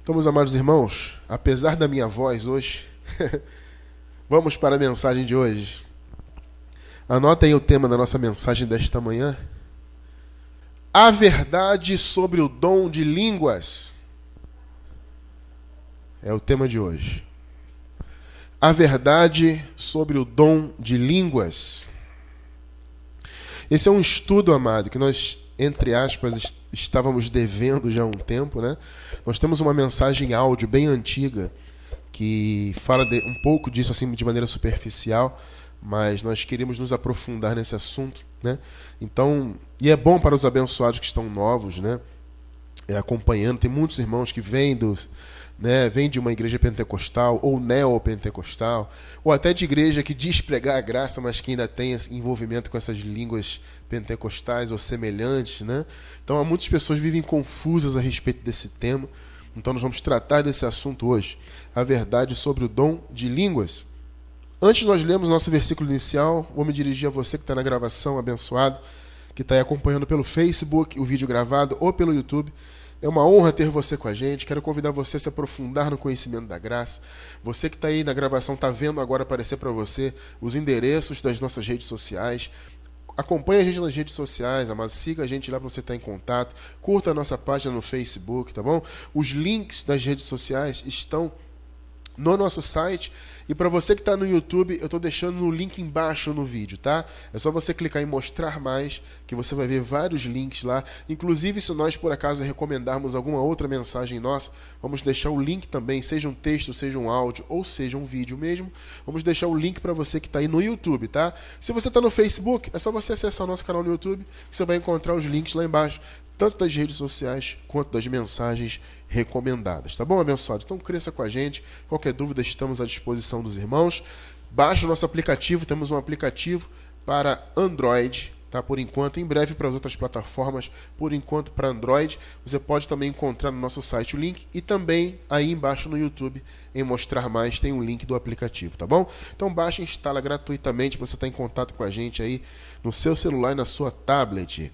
Então, meus amados irmãos, apesar da minha voz hoje, vamos para a mensagem de hoje. Anotem o tema da nossa mensagem desta manhã. A verdade sobre o dom de línguas. É o tema de hoje. A verdade sobre o dom de línguas. Esse é um estudo, amado, que nós, entre aspas, estávamos devendo já há um tempo, né? Nós temos uma mensagem áudio bem antiga que fala um pouco disso assim de maneira superficial, mas nós queríamos nos aprofundar nesse assunto, né? Então, e é bom para os abençoados que estão novos, né? Acompanhando, tem muitos irmãos que vêm vem de uma igreja pentecostal ou neopentecostal, ou até de igreja que diz pregar a graça, mas que ainda tem envolvimento com essas línguas pentecostais ou semelhantes, né? Então, muitas pessoas vivem confusas a respeito desse tema. Então, nós vamos tratar desse assunto hoje. A verdade sobre o dom de línguas. Antes de nós lermos nosso versículo inicial, vou me dirigir a você que está na gravação, abençoado, que está aí acompanhando pelo Facebook, o vídeo gravado, ou pelo YouTube. É uma honra ter você com a gente. Quero convidar você a se aprofundar no conhecimento da graça. Você que está aí na gravação, está vendo agora aparecer para você os endereços das nossas redes sociais. Acompanhe a gente nas redes sociais, amado. Siga a gente lá para você estar em contato. Curta a nossa página no Facebook, tá bom? Os links das redes sociais estão no nosso site. E para você que está no YouTube, eu estou deixando o link embaixo no vídeo, tá? É só você clicar em mostrar mais, que você vai ver vários links lá. Inclusive, se nós por acaso recomendarmos alguma outra mensagem nossa, vamos deixar o link também, seja um texto, seja um áudio, ou seja um vídeo mesmo. Vamos deixar o link para você que está aí no YouTube, tá? Se você está no Facebook, é só você acessar o nosso canal no YouTube, que você vai encontrar os links lá embaixo, tanto das redes sociais quanto das mensagens recomendadas. Tá bom, abençoados? Então cresça com a gente. Qualquer dúvida, estamos à disposição dos irmãos. Baixe o nosso aplicativo. Temos um aplicativo para Android, tá? Por enquanto, em breve para as outras plataformas, por enquanto para Android. Você pode também encontrar no nosso site o link e também aí embaixo no YouTube, em Mostrar Mais, tem um link do aplicativo, tá bom? Então baixe e instala gratuitamente para você estar em contato com a gente aí no seu celular e na sua tablet.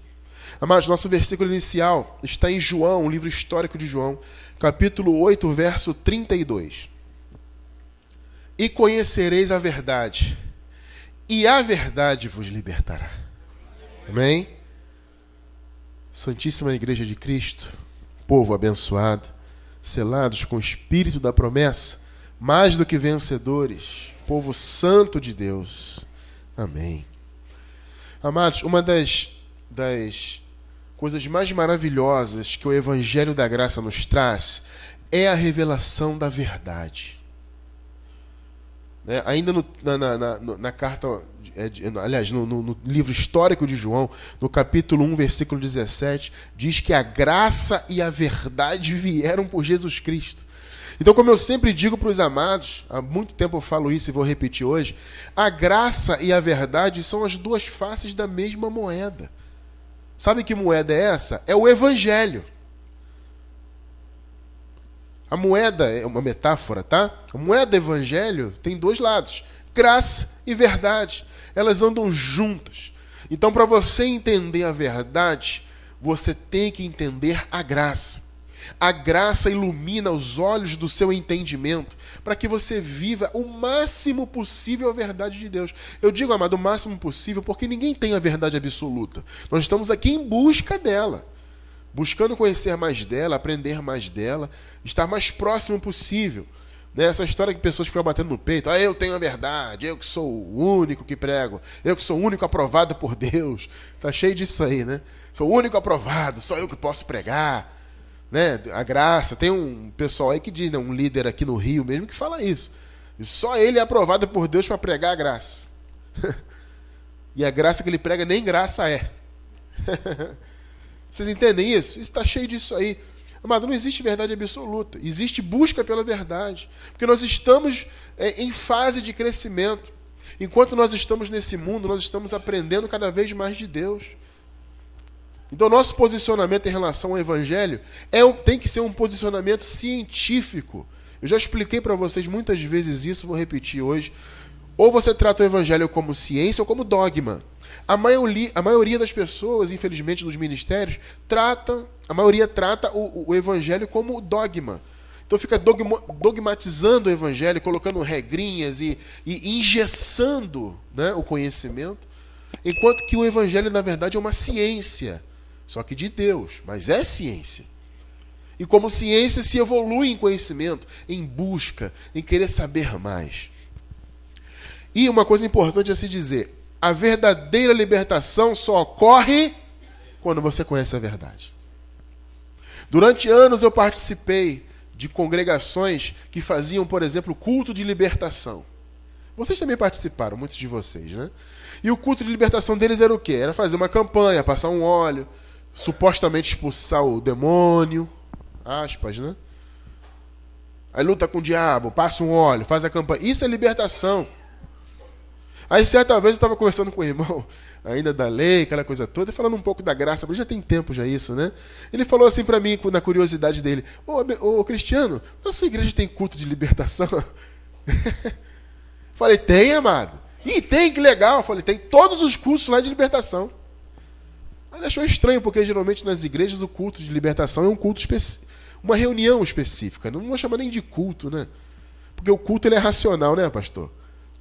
Amados, nosso versículo inicial está em João, o livro histórico de João, capítulo 8, verso 32. E conhecereis a verdade, e a verdade vos libertará. Amém? Santíssima Igreja de Cristo, povo abençoado, selados com o Espírito da promessa, mais do que vencedores, povo santo de Deus. Amém. Amados, uma das coisas mais maravilhosas que o Evangelho da Graça nos traz é a revelação da verdade. Ainda na carta, aliás, no livro histórico de João, no capítulo 1, versículo 17, diz que a graça e a verdade vieram por Jesus Cristo. Então, como eu sempre digo para os amados, há muito tempo eu falo isso e vou repetir hoje, a graça e a verdade são as duas faces da mesma moeda. Sabe que moeda é essa? É o Evangelho. A moeda é uma metáfora, tá? A moeda do Evangelho tem dois lados, graça e verdade. Elas andam juntas. Então, para você entender a verdade, você tem que entender a graça. A graça ilumina os olhos do seu entendimento para que você viva o máximo possível a verdade de Deus. Eu digo, amado, o máximo possível porque ninguém tem a verdade absoluta. Nós estamos aqui em busca dela, buscando conhecer mais dela, aprender mais dela, estar mais próximo possível. Essa história que pessoas ficam batendo no peito, eu tenho a verdade, eu que sou o único que prego, eu que sou o único aprovado por Deus. Está cheio disso aí, né? Sou o único aprovado, só eu que posso pregar. A graça, tem um pessoal aí que diz, um líder aqui no Rio mesmo que fala isso. E só ele é aprovado por Deus para pregar a graça. E a graça que ele prega nem graça é. Vocês entendem isso? Isso está cheio disso aí. Amado, não existe verdade absoluta. Existe busca pela verdade. Porque nós estamos em fase de crescimento. Enquanto nós estamos nesse mundo, nós estamos aprendendo cada vez mais de Deus. Então, nosso posicionamento em relação ao Evangelho tem que ser um posicionamento científico. Eu já expliquei para vocês muitas vezes isso, vou repetir hoje. Ou você trata o Evangelho como ciência ou como dogma. A maioria das pessoas, infelizmente, dos ministérios, trata o Evangelho como dogma. Então fica dogmatizando o evangelho, colocando regrinhas e engessando, né, o conhecimento, enquanto que o evangelho, na verdade, é uma ciência, só que de Deus, mas é ciência. E como ciência se evolui em conhecimento, em busca, em querer saber mais. E uma coisa importante a se dizer, a verdadeira libertação só ocorre quando você conhece a verdade. Durante anos eu participei de congregações que faziam, por exemplo, culto de libertação. Vocês também participaram, muitos de vocês, né? E o culto de libertação deles era o quê? Era fazer uma campanha, passar um óleo, supostamente expulsar o demônio, aspas, né? Aí luta com o diabo, passa um óleo, faz a campanha. Isso é libertação. Aí certa vez eu estava conversando com o irmão, ainda da lei, aquela coisa toda, falando um pouco da graça, mas já tem tempo já isso, né? Ele falou assim para mim, na curiosidade dele, ô Cristiano, na sua igreja tem culto de libertação? Falei, tem, amado. Ih, tem, que legal. Falei, tem todos os cultos lá de libertação. Aí ele achou estranho, porque geralmente nas igrejas o culto de libertação é um culto uma reunião específica. Não vou chamar nem de culto, né? Porque o culto ele é racional, né, pastor?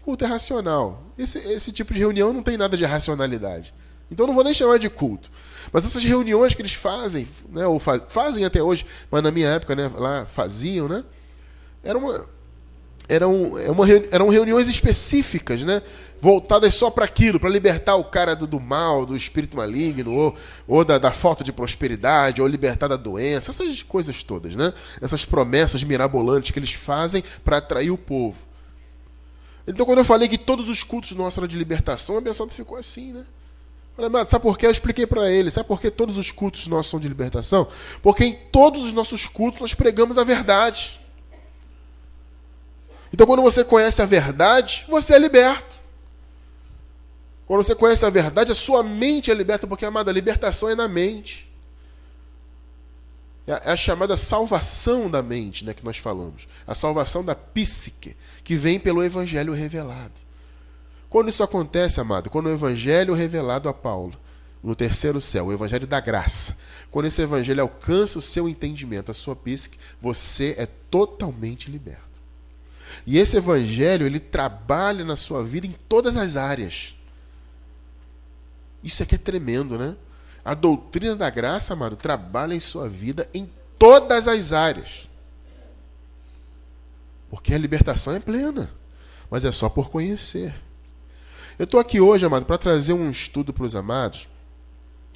O culto é racional. Esse tipo de reunião não tem nada de racionalidade. Então não vou nem chamar de culto. Mas essas reuniões que eles fazem, né, ou fazem até hoje, mas na minha época, né, lá faziam, né? Eram reuniões específicas, né? Voltadas só para aquilo, para libertar o cara do mal, do espírito maligno, ou da falta de prosperidade, ou libertar da doença, essas coisas todas, né? Essas promessas mirabolantes que eles fazem para atrair o povo. Então, quando eu falei que todos os cultos nossos eram de libertação, a abençoado ficou assim, né? Falei, mas sabe por quê? Eu expliquei para ele. Sabe por que todos os cultos nossos são de libertação? Porque em todos os nossos cultos nós pregamos a verdade. Então, quando você conhece a verdade, você é liberto. Quando você conhece a verdade, a sua mente é liberta, porque, amada, a libertação é na mente. É a chamada salvação da mente, né, que nós falamos. A salvação da psique, que vem pelo evangelho revelado. Quando isso acontece, amado, quando o evangelho revelado a Paulo, no terceiro céu, o evangelho da graça, quando esse evangelho alcança o seu entendimento, a sua psique, você é totalmente liberto. E esse evangelho, ele trabalha na sua vida em todas as áreas. Isso aqui é tremendo, né? A doutrina da graça, amado, trabalha em sua vida em todas as áreas. Porque a libertação é plena, mas é só por conhecer. Eu estou aqui hoje, amado, para trazer um estudo para os amados.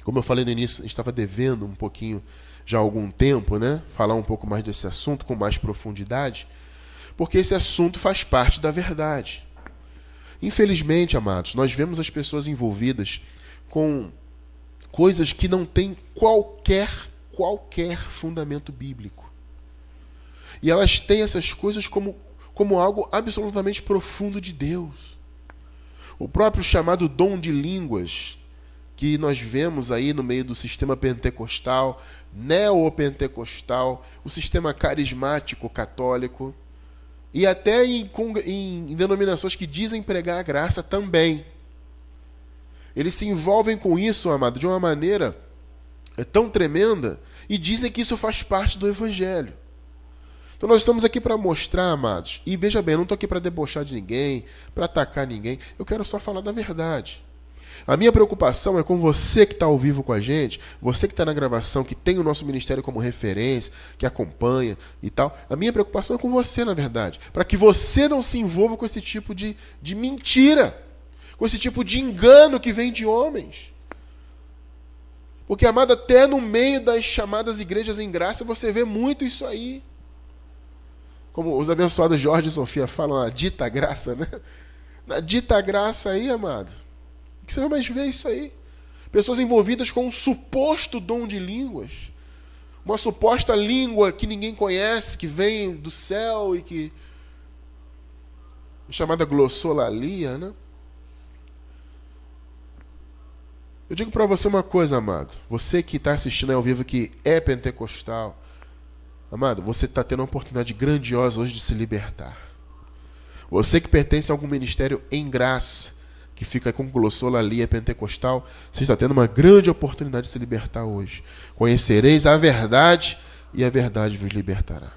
Como eu falei no início, a gente estava devendo um pouquinho, já há algum tempo, né? Falar um pouco mais desse assunto, com mais profundidade. Porque esse assunto faz parte da verdade. Infelizmente, amados, nós vemos as pessoas envolvidas com coisas que não têm qualquer fundamento bíblico. E elas têm essas coisas como algo absolutamente profundo de Deus. O próprio chamado dom de línguas, que nós vemos aí no meio do sistema pentecostal, neopentecostal, o sistema carismático católico, e até em denominações que dizem pregar a graça também. Eles se envolvem com isso, amado, de uma maneira tão tremenda, e dizem que isso faz parte do evangelho. Então nós estamos aqui para mostrar, amados, e veja bem, eu não estou aqui para debochar de ninguém, para atacar ninguém, eu quero só falar da verdade. A minha preocupação é com você que está ao vivo com a gente, você que está na gravação, que tem o nosso ministério como referência, que acompanha e tal. A minha preocupação é com você, na verdade, para que você não se envolva com esse tipo de mentira, com esse tipo de engano que vem de homens. Porque, amado, até no meio das chamadas igrejas em graça, você vê muito isso aí. Como os abençoados Jorge e Sofia falam, a dita graça, né? Na dita graça aí, amado, que você vai mais ver isso aí. Pessoas envolvidas com um suposto dom de línguas. Uma suposta língua que ninguém conhece, que vem do céu e que... chamada glossolalia, né? Eu digo para você uma coisa, amado. Você que está assistindo ao vivo que é pentecostal, amado, você está tendo uma oportunidade grandiosa hoje de se libertar. Você que pertence a algum ministério em graça, que fica com glossolalia pentecostal, você está tendo uma grande oportunidade de se libertar hoje. Conhecereis a verdade e a verdade vos libertará.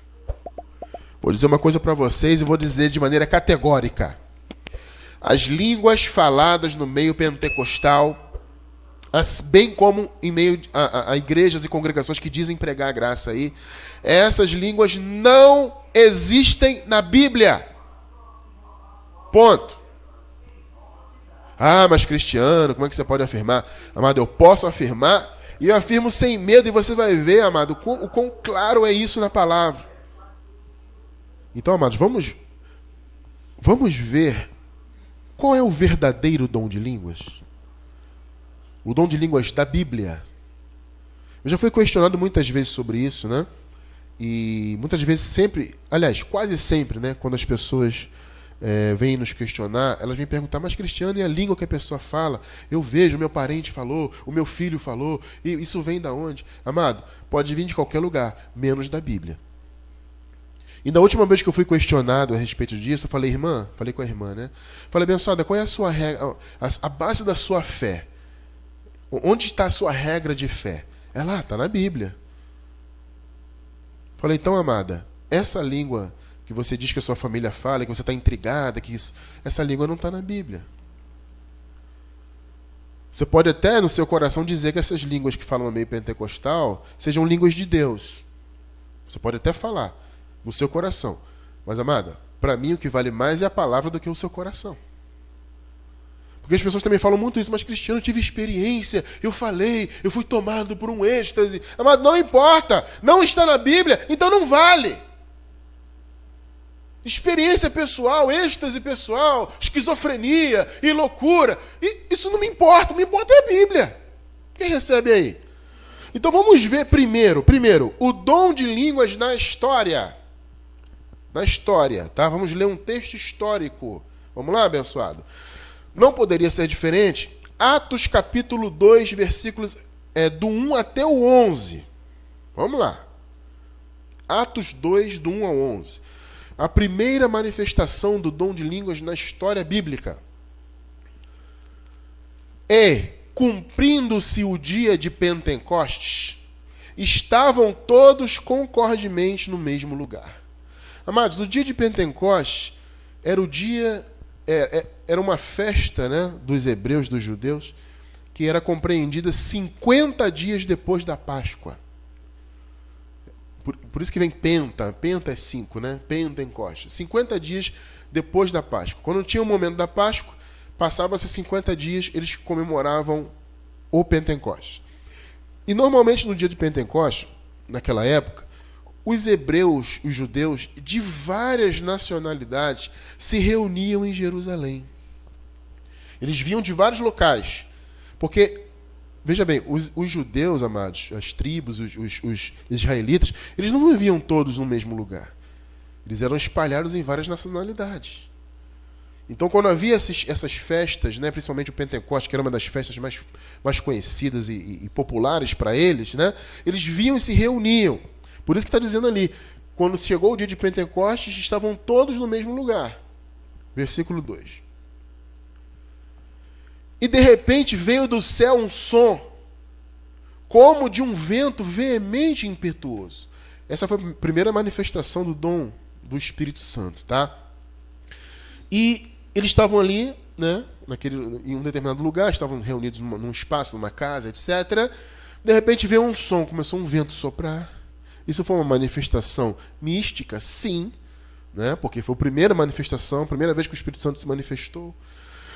Vou dizer uma coisa para vocês e vou dizer de maneira categórica. As línguas faladas no meio pentecostal, bem como em meio a igrejas e congregações que dizem pregar a graça aí, essas línguas não existem na Bíblia. Ponto. Ah, mas Cristiano, como é que você pode afirmar? Amado, eu posso afirmar e eu afirmo sem medo, e você vai ver, amado, o quão claro é isso na palavra. Então, amados, vamos ver qual é o verdadeiro dom de línguas. O dom de línguas da Bíblia. Eu já fui questionado muitas vezes sobre isso, né? E muitas vezes sempre, aliás, quase sempre, né? Quando as pessoas vêm nos questionar, elas vêm perguntar, mas Cristiano, e a língua que a pessoa fala? Eu vejo, o meu parente falou, o meu filho falou, e isso vem da onde? Amado, pode vir de qualquer lugar, menos da Bíblia. E da última vez que eu fui questionado a respeito disso, eu falei com a irmã, né? Falei, abençoada, qual é a sua regra, a base da sua fé? Onde está a sua regra de fé? Ela está na Bíblia. Falei, então, amada, essa língua que você diz que a sua família fala, que você está intrigada, essa língua não está na Bíblia. Você pode até no seu coração dizer que essas línguas que falam no meio pentecostal sejam línguas de Deus. Você pode até falar no seu coração. Mas, amada, para mim o que vale mais é a palavra do que o seu coração. Porque as pessoas também falam muito isso, mas Cristiano, eu tive experiência, eu falei, eu fui tomado por um êxtase. Amado, não importa, não está na Bíblia, então não vale. Experiência pessoal, êxtase pessoal, esquizofrenia e loucura, isso não me importa, o que me importa é a Bíblia. Quem recebe aí? Então vamos ver primeiro, o dom de línguas na história. Na história, tá? Vamos ler um texto histórico. Vamos lá, abençoado? Não poderia ser diferente. Atos capítulo 2, versículos do 1 até o 11. Vamos lá. Atos 2, do 1 ao 11. A primeira manifestação do dom de línguas na história bíblica. E, cumprindo-se o dia de Pentecostes, estavam todos concordemente no mesmo lugar. Amados, o dia de Pentecostes era o dia, era uma festa, né, dos hebreus, dos judeus, que era compreendida 50 dias depois da Páscoa. Por isso que vem Penta é 5, né? Pentecostes. 50 dias depois da Páscoa. Quando tinha o momento da Páscoa, passava-se 50 dias, eles comemoravam o Pentecostes. E normalmente no dia de Pentecostes, naquela época, os hebreus, os judeus de várias nacionalidades se reuniam em Jerusalém. Eles vinham de vários locais. Porque, veja bem, os judeus, amados, as tribos, os israelitas, eles não viviam todos no mesmo lugar. Eles eram espalhados em várias nacionalidades. Então, quando havia essas festas, né, principalmente o Pentecostes, que era uma das festas mais conhecidas e populares para eles, né, eles vinham e se reuniam. Por isso que está dizendo ali, quando chegou o dia de Pentecostes, estavam todos no mesmo lugar. Versículo 2. E de repente veio do céu um som, como de um vento veemente e impetuoso. Essa foi a primeira manifestação do dom do Espírito Santo, tá? E eles estavam ali, né, em um determinado lugar, estavam reunidos num espaço, numa casa, etc. De repente veio um som, começou um vento soprar. Isso foi uma manifestação mística? Sim, né, porque foi a primeira manifestação, a primeira vez que o Espírito Santo se manifestou.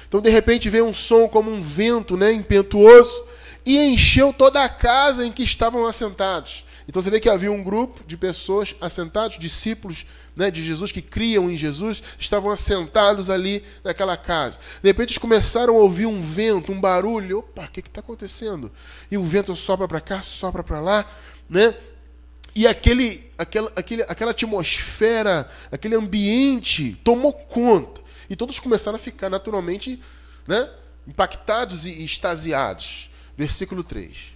Então, de repente, veio um som como um vento, né, impetuoso, e encheu toda a casa em que estavam assentados. Então, você vê que havia um grupo de pessoas assentados, discípulos, né, de Jesus, que criam em Jesus, estavam assentados ali naquela casa. De repente, eles começaram a ouvir um vento, um barulho. Opa, o que está acontecendo? E o vento sopra para cá, sopra para lá, né? E aquela atmosfera, aquele ambiente tomou conta. E todos começaram a ficar naturalmente, né, impactados e extasiados. Versículo 3.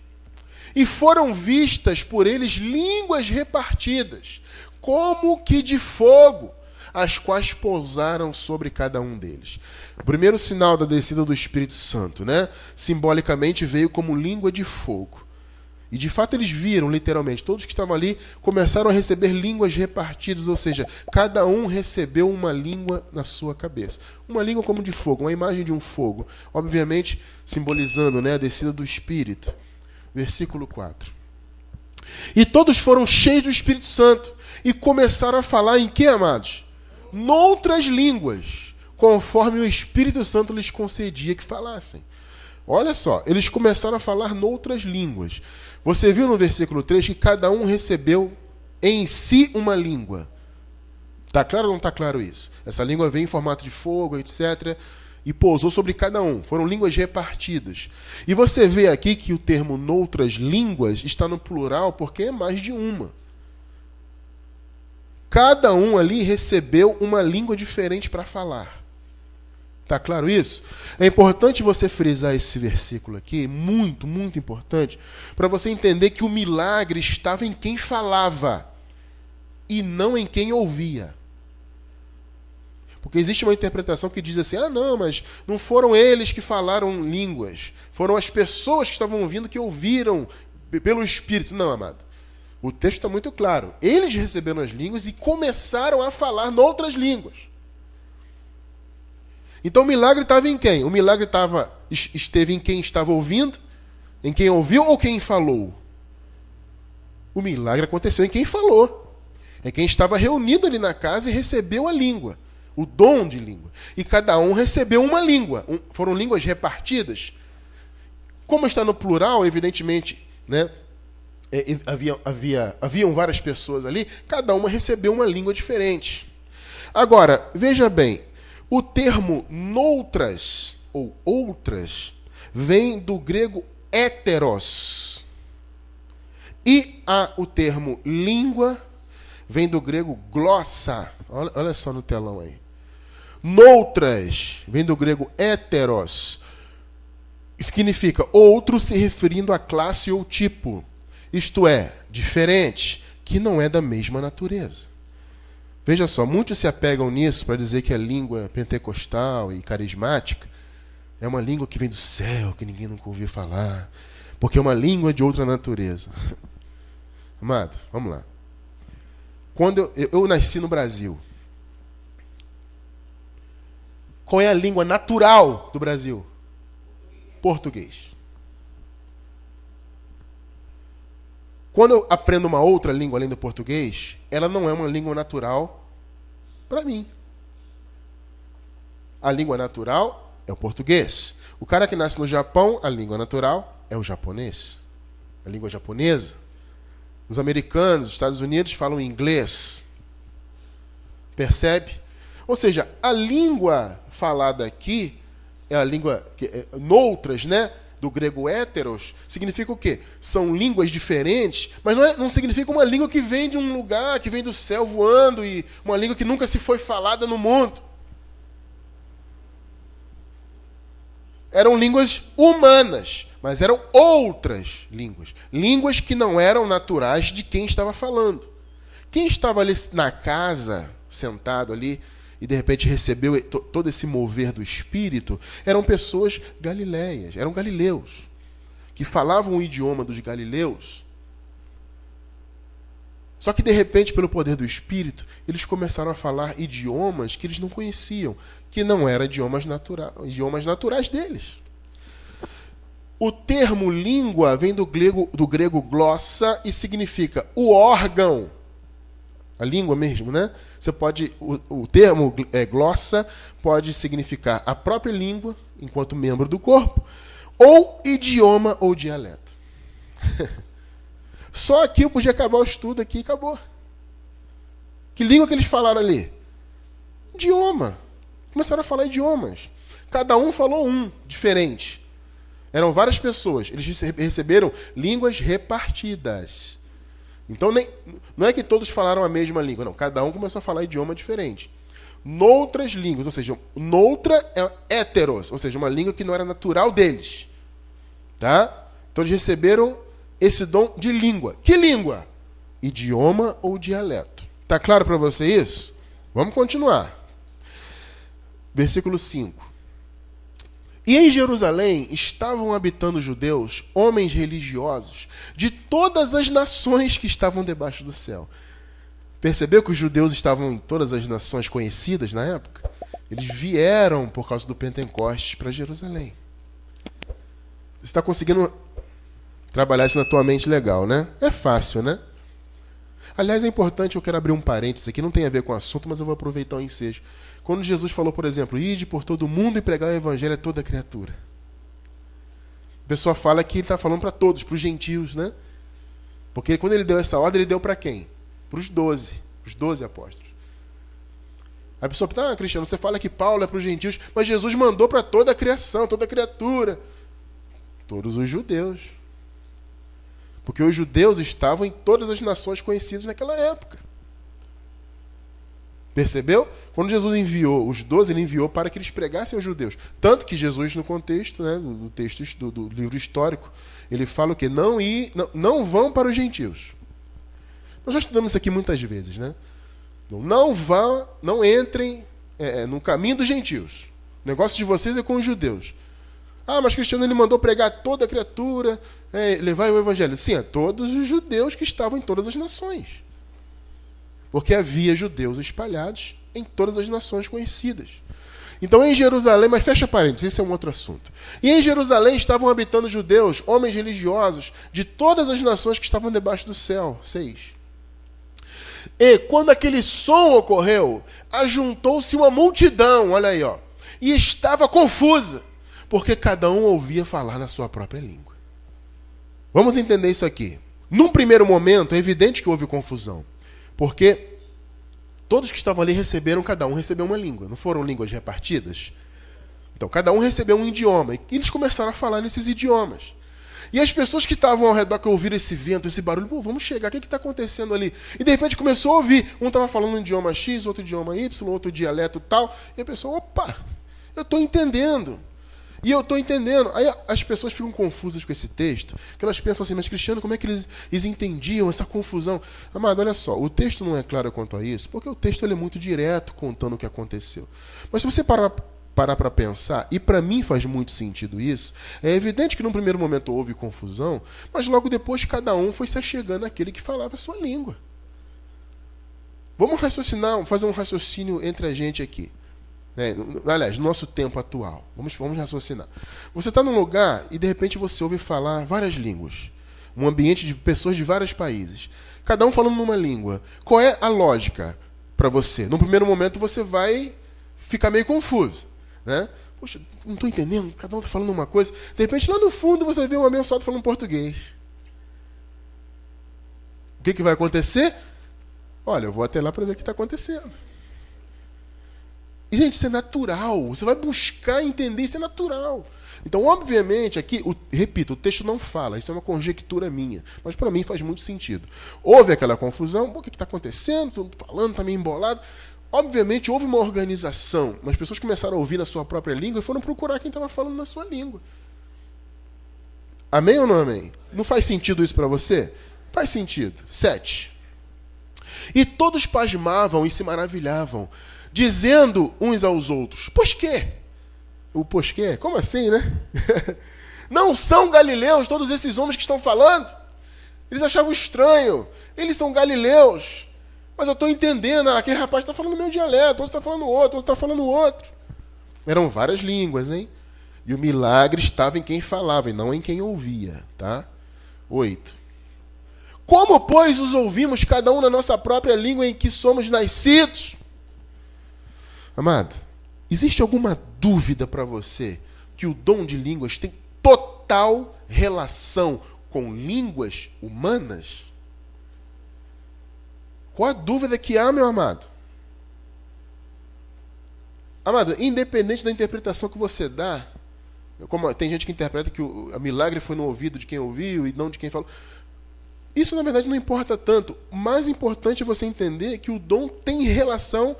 E foram vistas por eles línguas repartidas, como que de fogo, as quais pousaram sobre cada um deles. O primeiro sinal da descida do Espírito Santo, né, simbolicamente veio como língua de fogo. E de fato eles viram, literalmente, todos que estavam ali começaram a receber línguas repartidas, ou seja, cada um recebeu uma língua na sua cabeça. Uma língua como de fogo, uma imagem de um fogo. Obviamente, simbolizando, né, a descida do Espírito. Versículo 4. E todos foram cheios do Espírito Santo e começaram a falar em que, amados? Noutras línguas, conforme o Espírito Santo lhes concedia que falassem. Olha só, eles começaram a falar noutras línguas. Você viu no versículo 3 que cada um recebeu em si uma língua. Está claro ou não está claro isso? Essa língua veio em formato de fogo, etc. E pousou sobre cada um. Foram línguas repartidas. E você vê aqui que o termo noutras línguas está no plural porque é mais de uma. Cada um ali recebeu uma língua diferente para falar. Está claro isso? É importante você frisar esse versículo aqui, muito, muito importante, para você entender que o milagre estava em quem falava e não em quem ouvia. Porque existe uma interpretação que diz assim, não, mas não foram eles que falaram línguas, foram as pessoas que estavam ouvindo que ouviram pelo Espírito. Não, amado. O texto está muito claro. Eles receberam as línguas e começaram a falar noutras línguas. Então o milagre estava em quem? O milagre esteve em quem estava ouvindo, em quem ouviu ou quem falou? O milagre aconteceu em quem falou. É quem estava reunido ali na casa e recebeu a língua, o dom de língua. E cada um recebeu uma língua. Foram línguas repartidas. Como está no plural, evidentemente, né, haviam várias pessoas ali, cada uma recebeu uma língua diferente. Agora, veja bem, o termo noutras, ou outras, vem do grego heteros. E o termo língua vem do grego glossa. Olha só no telão aí. Noutras vem do grego heteros. Significa outro se referindo a classe ou tipo. Isto é, diferente, que não é da mesma natureza. Veja só, muitos se apegam nisso para dizer que a língua pentecostal e carismática é uma língua que vem do céu, que ninguém nunca ouviu falar, porque é uma língua de outra natureza. Amado, vamos lá. Quando eu nasci no Brasil, qual é a língua natural do Brasil? Português. Quando eu aprendo uma outra língua além do português, ela não é uma língua natural para mim. A língua natural é o português. O cara que nasce no Japão, a língua natural é o japonês. A língua japonesa. Os americanos, os Estados Unidos falam inglês. Percebe? Ou seja, a língua falada aqui é a língua noutras, né? Do grego héteros, significa o quê? São línguas diferentes, mas não significa uma língua que vem de um lugar, que vem do céu voando, e uma língua que nunca se foi falada no mundo. Eram línguas humanas, mas eram outras línguas. Línguas que não eram naturais de quem estava falando. Quem estava ali na casa, sentado ali, e de repente recebeu todo esse mover do Espírito, eram pessoas galileias, eram galileus, que falavam o idioma dos galileus. Só que de repente, pelo poder do Espírito, eles começaram a falar idiomas que eles não conheciam, que não eram idiomas naturais deles. O termo língua vem do grego glossa e significa o órgão. A língua mesmo, né? Você pode, o termo glossa pode significar a própria língua, enquanto membro do corpo, ou idioma ou dialeto. Só aqui eu podia acabar o estudo aqui e acabou. Que língua que eles falaram ali? Idioma. Começaram a falar idiomas. Cada um falou um, diferente. Eram várias pessoas. Eles receberam línguas repartidas. Então, não é que todos falaram a mesma língua, não. Cada um começou a falar idioma diferente. Noutras línguas, ou seja, noutra é héteros, ou seja, uma língua que não era natural deles. Tá? Então, eles receberam esse dom de língua. Que língua? Idioma ou dialeto. Tá claro para você isso? Vamos continuar. Versículo 5. E em Jerusalém estavam habitando judeus, homens religiosos, de todas as nações que estavam debaixo do céu. Percebeu que os judeus estavam em todas as nações conhecidas na época? Eles vieram por causa do Pentecostes para Jerusalém. Você está conseguindo trabalhar isso na tua mente legal, né? É fácil, né? Aliás, é importante, eu quero abrir um parênteses aqui, não tem a ver com o assunto, mas eu vou aproveitar o ensejo. Quando Jesus falou, por exemplo, ide por todo mundo e pregar o evangelho a toda criatura. A pessoa fala que ele está falando para todos, para os gentios, né? Porque quando ele deu essa ordem, ele deu para quem? Para os 12 apóstolos. A pessoa pensa, Cristiano, você fala que Paulo é para os gentios, mas Jesus mandou para toda a criação, toda a criatura. Todos os judeus. Porque os judeus estavam em todas as nações conhecidas naquela época. Percebeu? Quando Jesus enviou os 12, ele enviou para que eles pregassem aos judeus. Tanto que Jesus, no contexto, né, do texto do livro histórico, ele fala o quê? Não vão para os gentios. Nós já estudamos isso aqui muitas vezes, né? Não entrem no caminho dos gentios. O negócio de vocês é com os judeus. Mas Cristiano, ele mandou pregar toda a criatura, levar o evangelho. Sim, a todos os judeus que estavam em todas as nações. Porque havia judeus espalhados em todas as nações conhecidas. Então, em Jerusalém, mas fecha parênteses, isso é um outro assunto. E em Jerusalém estavam habitando judeus, homens religiosos, de todas as nações que estavam debaixo do céu. 6. E quando aquele som ocorreu, ajuntou-se uma multidão, olha aí, e estava confusa, porque cada um ouvia falar na sua própria língua. Vamos entender isso aqui. Num primeiro momento, é evidente que houve confusão, porque todos que estavam ali cada um recebeu uma língua, não foram línguas repartidas? Então, cada um recebeu um idioma, e eles começaram a falar nesses idiomas. E as pessoas que estavam ao redor, que ouviram esse vento, esse barulho, vamos chegar, o que está acontecendo ali? E de repente começou a ouvir, um estava falando um idioma X, outro idioma Y, outro dialeto tal, e a pessoa, opa, eu estou entendendo. E eu estou entendendo. Aí as pessoas ficam confusas com esse texto, que elas pensam assim, mas Cristiano, como é que eles entendiam essa confusão? Amado, olha só, o texto não é claro quanto a isso, porque o texto ele é muito direto contando o que aconteceu. Mas se você parar para pensar, e para mim faz muito sentido isso, é evidente que num primeiro momento houve confusão, mas logo depois cada um foi se achegando àquele que falava a sua língua. Vamos raciocinar, fazer um raciocínio entre a gente aqui. Aliás, no nosso tempo atual. Vamos raciocinar. Você está num lugar e de repente você ouve falar várias línguas. Um ambiente de pessoas de vários países. Cada um falando numa língua. Qual é a lógica para você? No primeiro momento você vai ficar meio confuso. Né? Poxa, não estou entendendo. Cada um está falando uma coisa. De repente lá no fundo você vê um abençoado falando português. O que vai acontecer? Olha, eu vou até lá para ver o que está acontecendo. E, gente, isso é natural. Você vai buscar entender, isso é natural. Então, obviamente, aqui, repito, o texto não fala, isso é uma conjectura minha, mas para mim faz muito sentido. Houve aquela confusão, o que está acontecendo? Estou falando, está meio embolado. Obviamente, houve uma organização, mas as pessoas começaram a ouvir na sua própria língua e foram procurar quem estava falando na sua língua. Amém ou não amém? Não faz sentido isso para você? Faz sentido. 7. E todos pasmavam e se maravilhavam, dizendo uns aos outros, pois quê? O pois quê? Como assim, né? Não são galileus todos esses homens que estão falando? Eles achavam estranho. Eles são galileus. Mas eu estou entendendo, aquele rapaz está falando meu dialeto, outro está falando outro, outro está falando outro. Eram várias línguas, hein? E o milagre estava em quem falava e não em quem ouvia, tá? 8. Como, pois, os ouvimos cada um na nossa própria língua em que somos nascidos? Amado, existe alguma dúvida para você que o dom de línguas tem total relação com línguas humanas? Qual a dúvida que há, meu amado? Amado, independente da interpretação que você dá, como tem gente que interpreta que o milagre foi no ouvido de quem ouviu e não de quem falou. Isso, na verdade, não importa tanto. O mais importante é você entender que o dom tem relação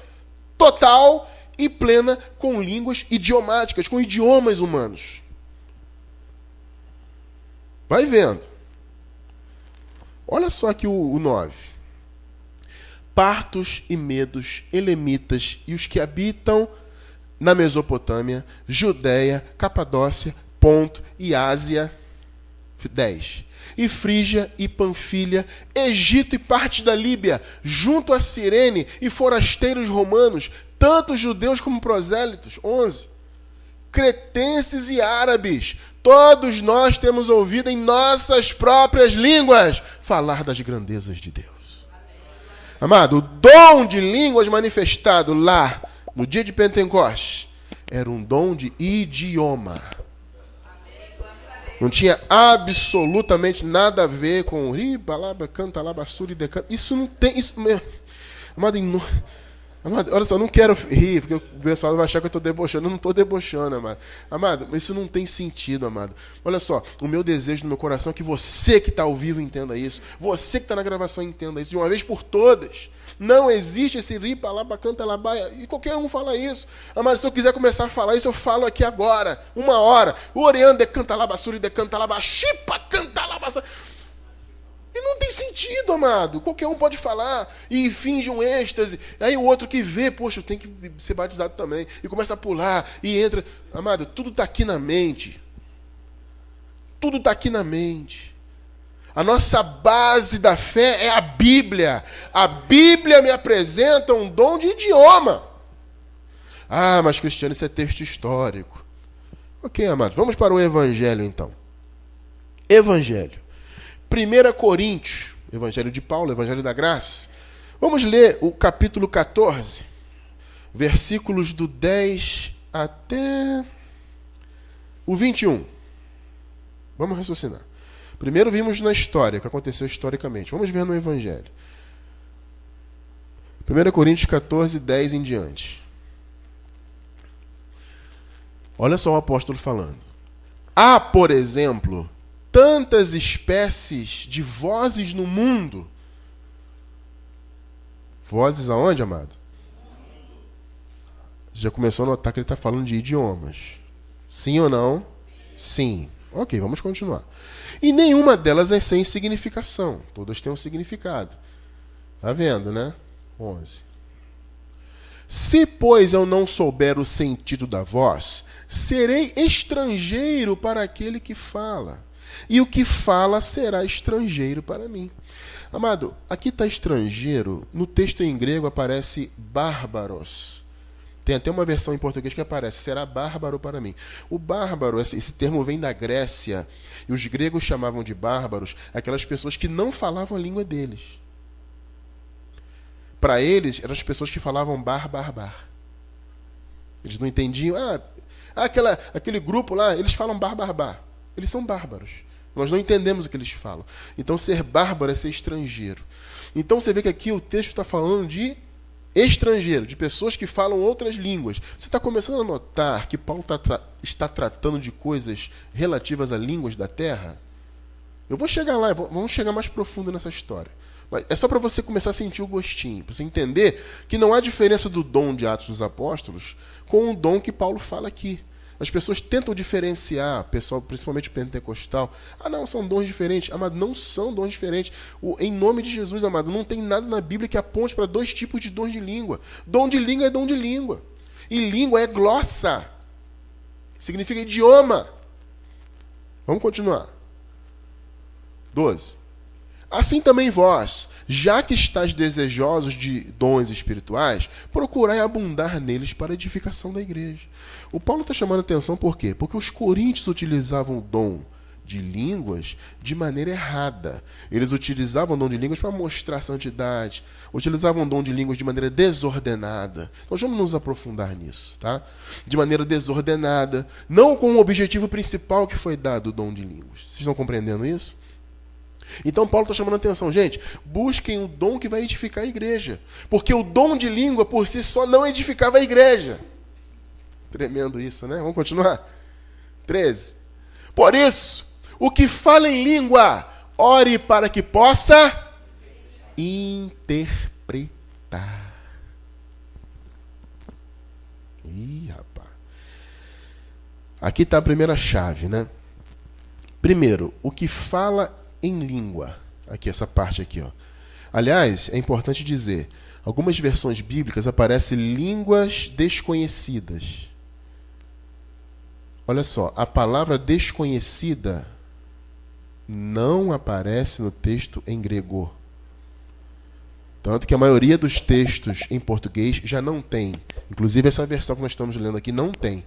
total e plena com línguas idiomáticas, com idiomas humanos. Vai vendo. Olha só aqui o 9. Partos e medos, elemitas e os que habitam na Mesopotâmia, Judéia, Capadócia, Ponto e Ásia. 10. E Frígia e Panfilha, Egito e parte da Líbia, junto a Cirene e forasteiros romanos, tanto judeus como prosélitos. 11. Cretenses e árabes, todos nós temos ouvido em nossas próprias línguas falar das grandezas de Deus. Amado, o dom de línguas manifestado lá no dia de Pentecostes era um dom de idioma. Não tinha absolutamente nada a ver com ribalaba, canta lá, basura e decanta. Isso não tem. Isso, amado, olha só, eu não quero rir, porque o pessoal vai achar que eu estou debochando. Eu não estou debochando, amado. Amado, isso não tem sentido, amado. Olha só, o meu desejo no meu coração é que você que está ao vivo entenda isso. Você que está na gravação entenda isso de uma vez por todas. Não existe esse ripa, laba, canta, labaia. E qualquer um fala isso. Amado, se eu quiser começar a falar isso, eu falo aqui agora. 1 hora. O Oriano decanta lá, basura e decanta lá, chipa, canta lá, basura. E não tem sentido, amado. Qualquer um pode falar e finge um êxtase. Aí o outro que vê, poxa, eu tenho que ser batizado também. E começa a pular e entra. Amado, tudo está aqui na mente. Tudo está aqui na mente. A nossa base da fé é a Bíblia. A Bíblia me apresenta um dom de idioma. Ah, mas Cristiano, isso é texto histórico. Ok, amado, vamos para o Evangelho então. Evangelho. 1 Coríntios, Evangelho de Paulo, Evangelho da Graça. Vamos ler o capítulo 14, versículos do 10 até o 21. Vamos raciocinar. Primeiro vimos na história, o que aconteceu historicamente. Vamos ver no Evangelho. 1 Coríntios 14, 10 em diante. Olha só o apóstolo falando. Há, por exemplo, tantas espécies de vozes no mundo. Vozes aonde, amado? Você já começou a notar que ele está falando de idiomas. Sim ou não? Sim. Ok, vamos continuar. E nenhuma delas é sem significação. Todas têm um significado. Está vendo, né? 11. Se, pois, eu não souber o sentido da voz, serei estrangeiro para aquele que fala. E o que fala será estrangeiro para mim. Amado, aqui está estrangeiro. No texto em grego aparece bárbaros. Tem até uma versão em português que aparece, será bárbaro para mim. O bárbaro, esse termo vem da Grécia. E os gregos chamavam de bárbaros aquelas pessoas que não falavam a língua deles. Para eles, eram as pessoas que falavam bar. Eles não entendiam. Aquele grupo lá, eles falam bar. Eles são bárbaros. Nós não entendemos o que eles falam. Então, ser bárbaro é ser estrangeiro. Então, você vê que aqui o texto está falando de estrangeiro, de pessoas que falam outras línguas. Você está começando a notar que Paulo está tratando de coisas relativas a línguas da terra? Eu vou chegar lá, vamos chegar mais profundo nessa história. Mas é só para você começar a sentir o gostinho, para você entender que não há diferença do dom de Atos dos Apóstolos com o dom que Paulo fala aqui. As pessoas tentam diferenciar, pessoal, principalmente pentecostal. Não, são dons diferentes. Amado, não são dons diferentes. Em nome de Jesus, amado, não tem nada na Bíblia que aponte para 2 tipos de dons de língua. Dom de língua é dom de língua. E língua é glossa. Significa idioma. Vamos continuar. 12. Assim também vós, já que estáis desejosos de dons espirituais, procurai abundar neles para a edificação da igreja. O Paulo está chamando a atenção por quê? Porque os coríntios utilizavam o dom de línguas de maneira errada. Eles utilizavam o dom de línguas para mostrar santidade, utilizavam o dom de línguas de maneira desordenada. Nós vamos nos aprofundar nisso, tá? De maneira desordenada, não com o objetivo principal que foi dado o dom de línguas. Vocês estão compreendendo isso? Então Paulo está chamando a atenção, gente, busquem o dom que vai edificar a igreja, porque o dom de língua por si só não edificava a igreja. Tremendo isso, né? Vamos continuar? 13. Por isso, o que fala em língua, ore para que possa interpretar. Ih, rapaz. Aqui está a primeira chave, né? Primeiro, o que fala em língua. Aqui, essa parte aqui, ó. Aliás, é importante dizer, algumas versões bíblicas aparecem línguas desconhecidas. Olha só, a palavra desconhecida não aparece no texto em grego. Tanto que a maioria dos textos em português já não tem. Inclusive essa versão que nós estamos lendo aqui não tem.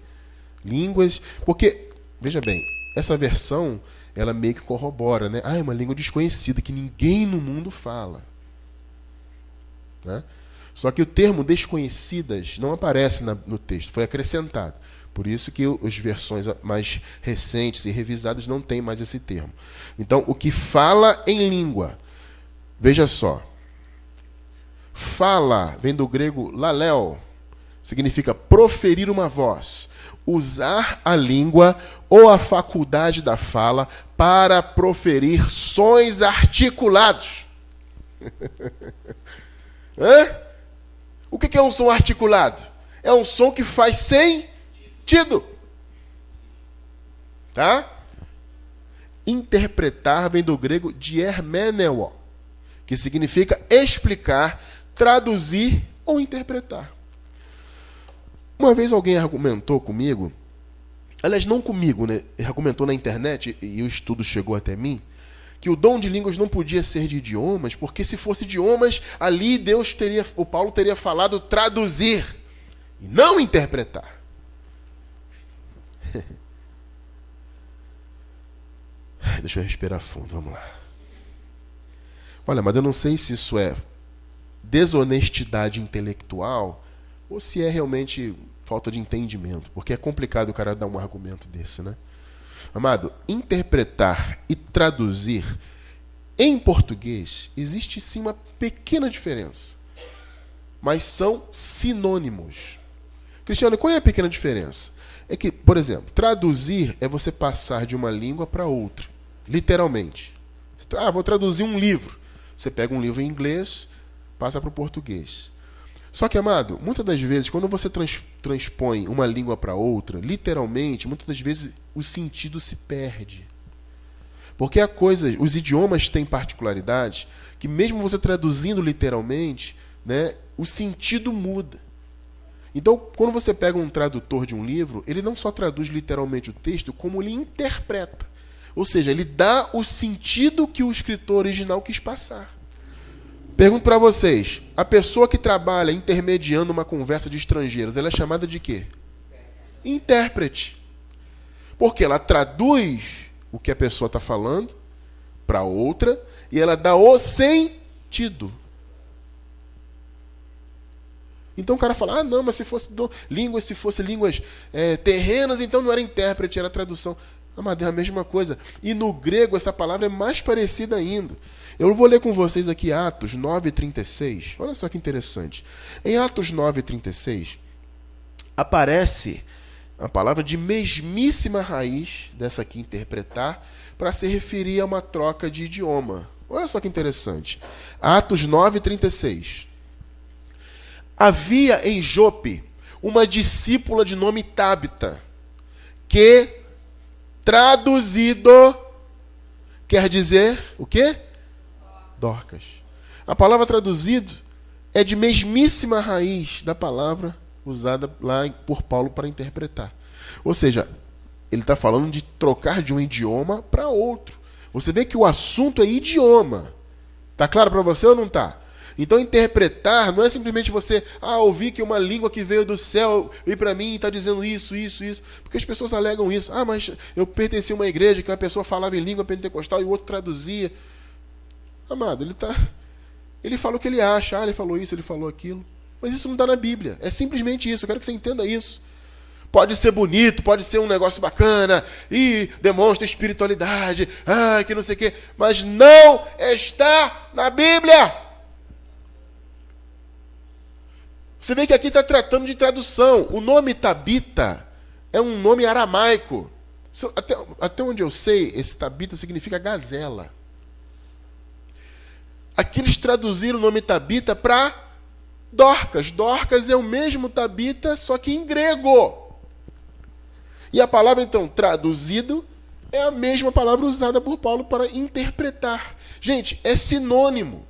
Línguas... Porque, veja bem, essa versão, ela meio que corrobora, né? É uma língua desconhecida que ninguém no mundo fala. Né? Só que o termo desconhecidas não aparece no texto, foi acrescentado. Por isso que as versões mais recentes e revisadas não têm mais esse termo. Então, o que fala em língua, veja só. Fala, vem do grego lalel, significa proferir uma voz, usar a língua ou a faculdade da fala para proferir sons articulados. O que é um som articulado? É um som que faz sentido. Tá? Interpretar vem do grego diermeneo, que significa explicar, traduzir ou interpretar. Uma vez alguém argumentou comigo, aliás, não comigo, né? Argumentou na internet, e o estudo chegou até mim, que o dom de línguas não podia ser de idiomas, porque se fosse idiomas, ali o Paulo teria falado traduzir, e não interpretar. Deixa eu respirar fundo, vamos lá. Olha, mas eu não sei se isso é desonestidade intelectual ou se é realmente falta de entendimento, porque é complicado o cara dar um argumento desse, né? Amado, interpretar e traduzir em português existe sim uma pequena diferença, mas são sinônimos. Cristiano, qual é a pequena diferença? É que, por exemplo, traduzir é você passar de uma língua para outra, literalmente. Vou traduzir um livro. Você pega um livro em inglês, passa para o português. Só que, amado, muitas das vezes, quando você transpõe uma língua para outra, literalmente, muitas das vezes o sentido se perde. Porque os idiomas têm particularidades que mesmo você traduzindo literalmente, né, o sentido muda. Então, quando você pega um tradutor de um livro, ele não só traduz literalmente o texto, como ele interpreta. Ou seja, ele dá o sentido que o escritor original quis passar. Pergunto para vocês, a pessoa que trabalha intermediando uma conversa de estrangeiros, ela é chamada de quê? Intérprete. Porque ela traduz o que a pessoa está falando para outra e ela dá o sentido. Então o cara fala, não, mas se fosse línguas terrenas, então não era intérprete, era tradução. Mas é a mesma coisa. E no grego essa palavra é mais parecida ainda. Eu vou ler com vocês aqui Atos 9:36. Olha só que interessante. Em Atos 9:36 aparece a palavra de mesmíssima raiz, dessa aqui interpretar, para se referir a uma troca de idioma. Olha só que interessante. Atos 9:36. Havia em Jope uma discípula de nome Tábita, que, traduzido, quer dizer o quê? Dorcas. A palavra traduzido é de mesmíssima raiz da palavra usada lá por Paulo para interpretar. Ou seja, ele está falando de trocar de um idioma para outro. Você vê que o assunto é idioma. Está claro para você ou não está? Então, interpretar não é simplesmente você ouvir que uma língua que veio do céu e para mim está dizendo isso. Porque as pessoas alegam isso. Mas eu pertenci a uma igreja que uma pessoa falava em língua pentecostal e o outro traduzia. Amado, ele fala o que ele acha. Ele falou isso, ele falou aquilo. Mas isso não está na Bíblia. É simplesmente isso. Eu quero que você entenda isso. Pode ser bonito, pode ser um negócio bacana e demonstra espiritualidade, que não sei o quê. Mas não está na Bíblia. Você vê que aqui está tratando de tradução. O nome Tabita é um nome aramaico. Até onde eu sei, esse Tabita significa gazela. Aqui eles traduziram o nome Tabita para Dorcas. Dorcas é o mesmo Tabita, só que em grego. E a palavra, então, traduzido, é a mesma palavra usada por Paulo para interpretar. Gente, é sinônimo.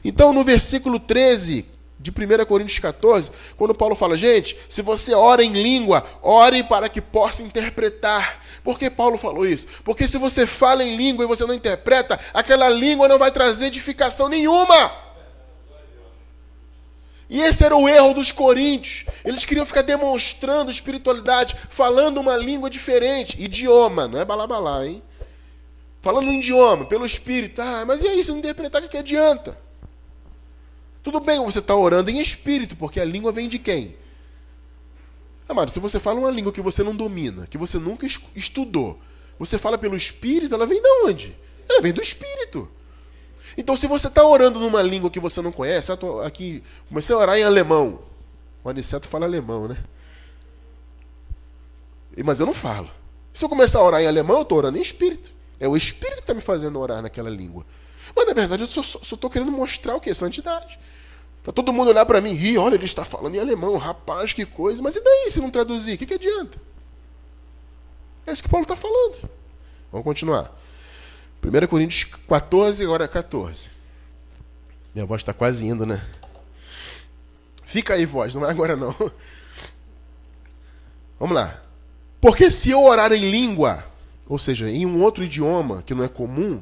Então, no versículo 13 de 1 Coríntios 14, quando Paulo fala, gente, se você ora em língua, ore para que possa interpretar. Por que Paulo falou isso? Porque se você fala em língua e você não interpreta, aquela língua não vai trazer edificação nenhuma. E esse era o erro dos coríntios. Eles queriam ficar demonstrando espiritualidade, falando uma língua diferente. Idioma, não é balabalá, hein? Falando um idioma, pelo Espírito. Ah, mas e aí, se não interpretar, o que adianta? Tudo bem, você está orando em espírito, porque a língua vem de quem? Amado, se você fala uma língua que você não domina, que você nunca estudou, você fala pelo Espírito, ela vem de onde? Ela vem do Espírito. Então, se você está orando numa língua que você não conhece, aqui comecei a orar em alemão. O Aniceto fala alemão, né? Mas eu não falo. Se eu começar a orar em alemão, eu estou orando em espírito. É o Espírito que está me fazendo orar naquela língua. Mas, na verdade, eu só estou querendo mostrar o que? Santidade. Para todo mundo olhar para mim e rir, olha, ele está falando em alemão, rapaz, que coisa. Mas e daí, se não traduzir? O que adianta? É isso que Paulo está falando. Vamos continuar. 1 Coríntios 14, agora 14. Minha voz está quase indo, né? Fica aí, voz, não é agora não. Vamos lá. Porque se eu orar em língua, ou seja, em um outro idioma que não é comum,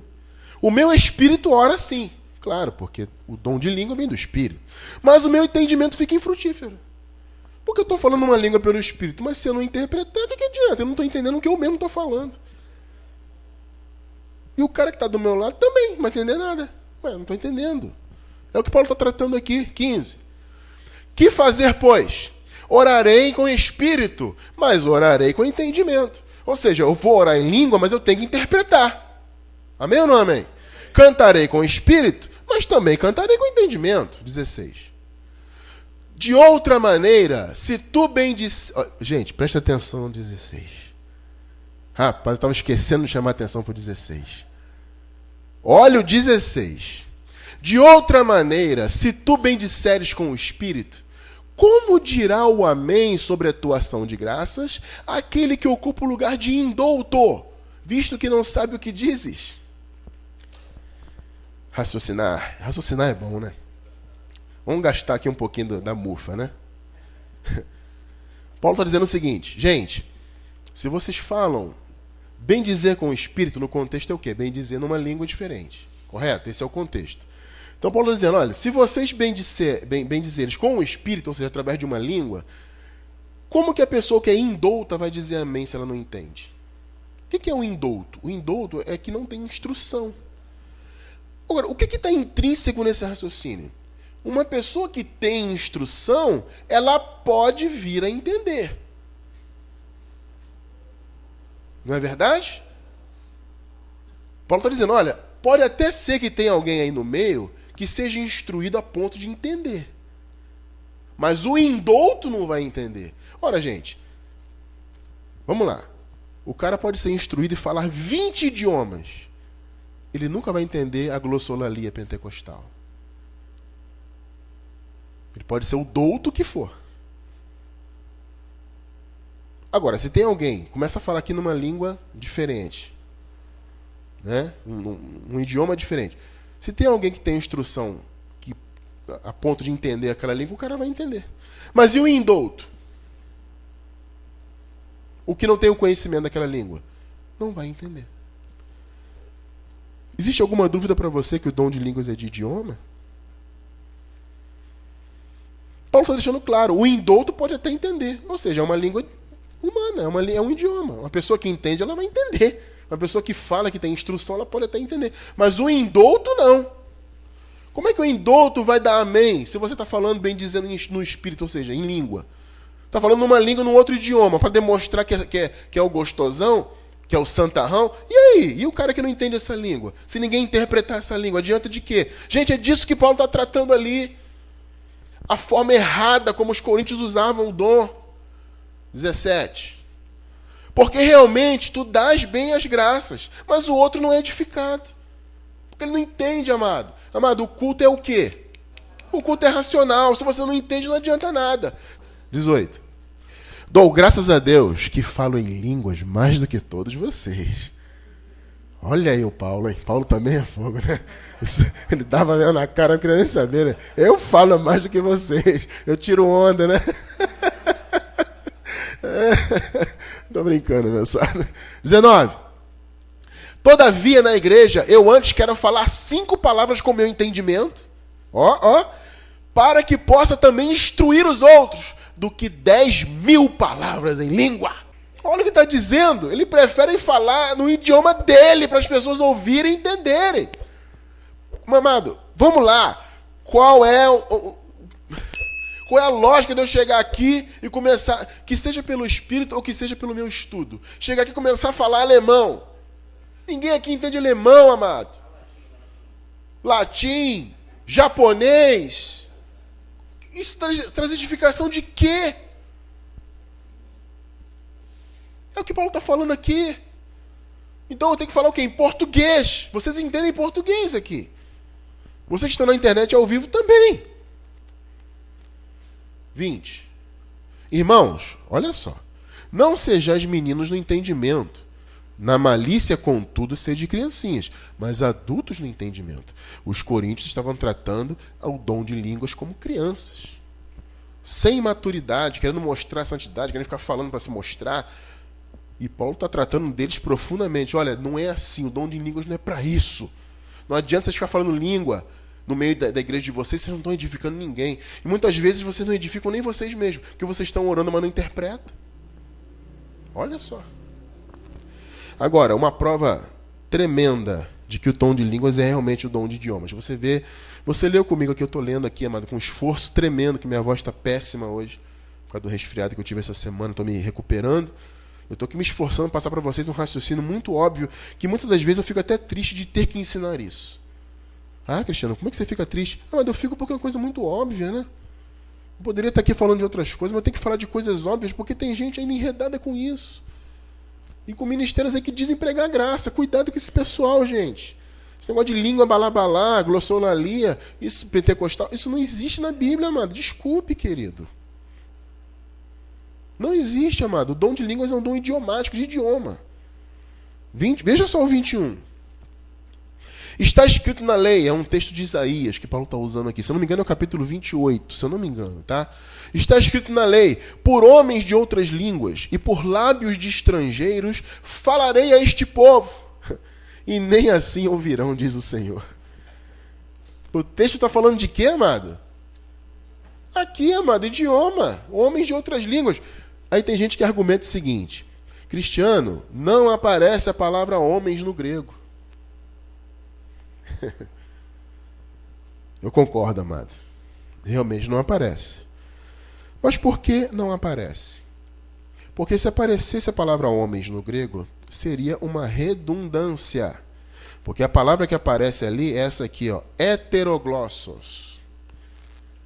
o meu espírito ora sim. Claro, porque o dom de língua vem do Espírito. Mas o meu entendimento fica infrutífero. Porque eu estou falando uma língua pelo Espírito, mas se eu não interpretar, o que adianta? Eu não estou entendendo o que eu mesmo estou falando. E o cara que está do meu lado também não vai entender nada. Ué, não estou entendendo. É o que Paulo está tratando aqui. 15. Que fazer, pois? Orarei com espírito, mas orarei com entendimento. Ou seja, eu vou orar em língua, mas eu tenho que interpretar. Amém ou não amém? Cantarei com espírito, mas também cantarei com entendimento. 16. De outra maneira, se tu bem disseres... Gente, presta atenção no 16. Rapaz, eu estava esquecendo de chamar a atenção para o 16. Olha o 16. De outra maneira, se tu bem disseres com o Espírito, como dirá o amém sobre a tua ação de graças aquele que ocupa o lugar de indouto, visto que não sabe o que dizes? Raciocinar. Raciocinar é bom, né? Vamos gastar aqui um pouquinho da mufa, né? Paulo está dizendo o seguinte, gente, se vocês falam bem dizer com o Espírito, no contexto é o quê? Bem dizer numa língua diferente. Correto? Esse é o contexto. Então Paulo está dizendo, olha, se vocês bem dizeres com o Espírito, ou seja, através de uma língua, como que a pessoa que é indouta vai dizer amém se ela não entende? O que é um indouto? O indouto é que não tem instrução. Agora, o que está intrínseco nesse raciocínio? Uma pessoa que tem instrução, ela pode vir a entender. Não é verdade? Paulo está dizendo, olha, pode até ser que tenha alguém aí no meio que seja instruído a ponto de entender. Mas o indouto não vai entender. Ora, gente, vamos lá. O cara pode ser instruído e falar 20 idiomas. Ele nunca vai entender a glossolalia pentecostal. Ele pode ser o douto que for. Agora, se tem alguém, começa a falar aqui numa língua diferente, né? Um idioma diferente. Se tem alguém que tem instrução que, a ponto de entender aquela língua, o cara vai entender. Mas e o indouto? O que não tem o conhecimento daquela língua? Não vai entender. Existe alguma dúvida para você que o dom de línguas é de idioma? Paulo está deixando claro, o indouto pode até entender. Ou seja, é uma língua humana, é um idioma. Uma pessoa que entende, ela vai entender. Uma pessoa que fala, que tem instrução, ela pode até entender. Mas o indouto, não. Como é que o indouto vai dar amém se você está falando bem dizendo no espírito, ou seja, em língua? Está falando numa língua, num outro idioma, para demonstrar que é o gostosão, que é o santarrão. E aí? E o cara que não entende essa língua? Se ninguém interpretar essa língua, adianta de quê? Gente, é disso que Paulo está tratando ali. A forma errada como os coríntios usavam o dom. 17. Porque realmente tu dás bem as graças, mas o outro não é edificado. Porque ele não entende, amado. Amado, o culto é o quê? O culto é racional. Se você não entende, não adianta nada. 18. Dou graças a Deus que falo em línguas mais do que todos vocês. Olha aí o Paulo, hein? Paulo também é fogo, né? Ele dava mesmo na cara, não queria nem saber, né? Eu falo mais do que vocês. Eu tiro onda, né? Tô brincando, meu sabe? 19. Todavia, na igreja, eu antes quero falar 5 palavras com meu entendimento, para que possa também instruir os outros, do que 10.000 palavras em língua. Olha o que está dizendo. Ele prefere falar no idioma dele, para as pessoas ouvirem e entenderem. Amado, vamos lá. Qual é a lógica de eu chegar aqui e começar, que seja pelo Espírito ou que seja pelo meu estudo, chegar aqui e começar a falar alemão? Ninguém aqui entende alemão, amado. Latim, japonês. Isso traz edificação de quê? É o que Paulo está falando aqui. Então eu tenho que falar o quê? Em português. Vocês entendem português aqui. Vocês que estão na internet ao vivo também. 20. Irmãos, olha só. Não sejais meninos no entendimento. Na malícia, contudo, sede criancinhas, mas adultos no entendimento. Os coríntios estavam tratando o dom de línguas como crianças. Sem maturidade, querendo mostrar a santidade, querendo ficar falando para se mostrar. E Paulo está tratando deles profundamente. Olha, não é assim, o dom de línguas não é para isso. Não adianta vocês ficar falando língua no meio da igreja de vocês não estão edificando ninguém. E muitas vezes vocês não edificam nem vocês mesmos, porque vocês estão orando, mas não interpretam. Olha só. Agora, uma prova tremenda de que o dom de línguas é realmente o dom de idiomas. Você leu comigo aqui, eu estou lendo aqui, amado, com um esforço tremendo, que minha voz está péssima hoje, por causa do resfriado que eu tive essa semana, estou me recuperando. Eu estou aqui me esforçando para passar para vocês um raciocínio muito óbvio, que muitas das vezes eu fico até triste de ter que ensinar isso. Ah, Cristiano, como é que você fica triste? Ah, mas eu fico porque é uma coisa muito óbvia, né? Eu poderia estar aqui falando de outras coisas, mas eu tenho que falar de coisas óbvias, porque tem gente ainda enredada com isso. E com ministérios aí que dizem pregar graça. Cuidado com esse pessoal, gente. Esse negócio de língua balabalá, glossolalia, isso pentecostal, isso não existe na Bíblia, amado. Desculpe, querido. Não existe, amado. O dom de línguas é um dom idiomático, de idioma. 20, veja só o 21. Está escrito na lei, é um texto de Isaías, que Paulo está usando aqui. Se eu não me engano, é o capítulo 28, se eu não me engano, tá? Está escrito na lei, por homens de outras línguas e por lábios de estrangeiros falarei a este povo, e nem assim ouvirão, diz o Senhor. O texto está falando de quê, amado? Aqui, amado, idioma, homens de outras línguas. Aí tem gente que argumenta o seguinte: Cristiano, não aparece a palavra homens no grego. Eu concordo, amado. Realmente não aparece. Mas por que não aparece? Porque se aparecesse a palavra homens no grego, seria uma redundância. Porque a palavra que aparece ali é essa aqui, ó, heteroglossos.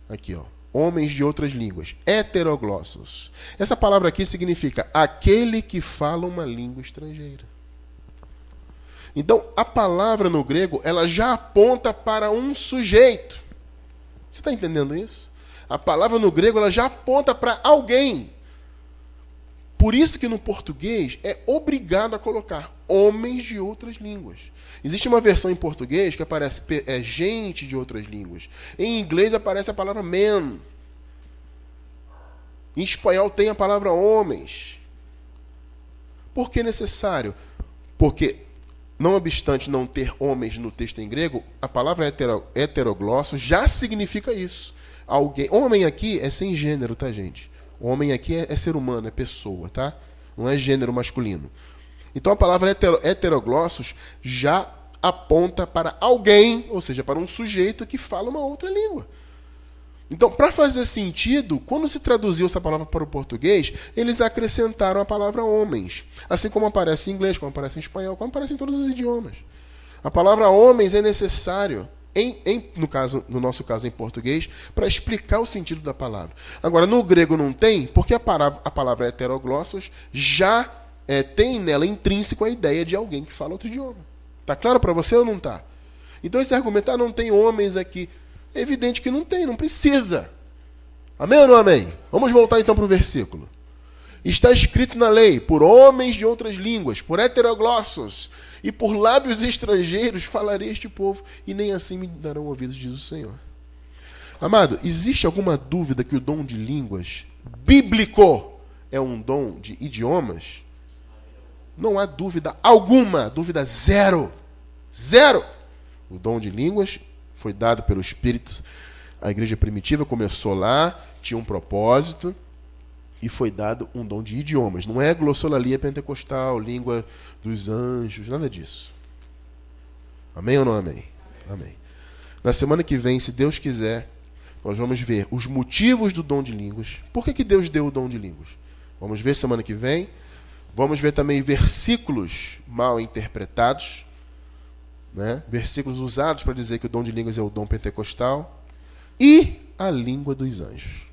Aqui, ó, homens de outras línguas, heteroglossos. Essa palavra aqui significa aquele que fala uma língua estrangeira. Então, a palavra no grego, ela já aponta para um sujeito. Você está entendendo isso? A palavra no grego, ela já aponta para alguém. Por isso que no português é obrigado a colocar homens de outras línguas. Existe uma versão em português que aparece gente de outras línguas. Em inglês aparece a palavra men. Em espanhol tem a palavra homens. Por que necessário? Porque não obstante não ter homens no texto em grego, a palavra heteroglosso já significa isso. Alguém, homem aqui é sem gênero, tá, gente? Homem aqui é ser humano, é pessoa, tá? Não é gênero masculino. Então a palavra heteroglossos já aponta para alguém, ou seja, para um sujeito que fala uma outra língua. Então, para fazer sentido, quando se traduziu essa palavra para o português, eles acrescentaram a palavra homens. Assim como aparece em inglês, como aparece em espanhol, como aparece em todos os idiomas. A palavra homens é necessário, no nosso caso em português, para explicar o sentido da palavra. Agora, no grego não tem, porque a palavra heteroglossos já tem nela intrínseco a ideia de alguém que fala outro idioma. Está claro para você ou não está? Então esse argumento, não tem homens aqui. É evidente que não tem, não precisa. Amém ou não amém? Vamos voltar então para o versículo. Está escrito na lei, por homens de outras línguas, por heteroglossos e por lábios estrangeiros falarei este povo, e nem assim me darão ouvidos, diz o Senhor. Amado, existe alguma dúvida que o dom de línguas bíblico é um dom de idiomas? Não há dúvida alguma, dúvida zero. Zero! O dom de línguas foi dado pelo Espírito. A igreja primitiva começou lá, tinha um propósito, e foi dado um dom de idiomas. Não é glossolalia pentecostal, língua dos anjos, nada disso. Amém ou não amém? Amém. Na semana que vem, se Deus quiser, nós vamos ver os motivos do dom de línguas. Por que Deus deu o dom de línguas? Vamos ver semana que vem. Vamos ver também versículos mal interpretados, né? Versículos usados para dizer que o dom de línguas é o dom pentecostal. E a língua dos anjos.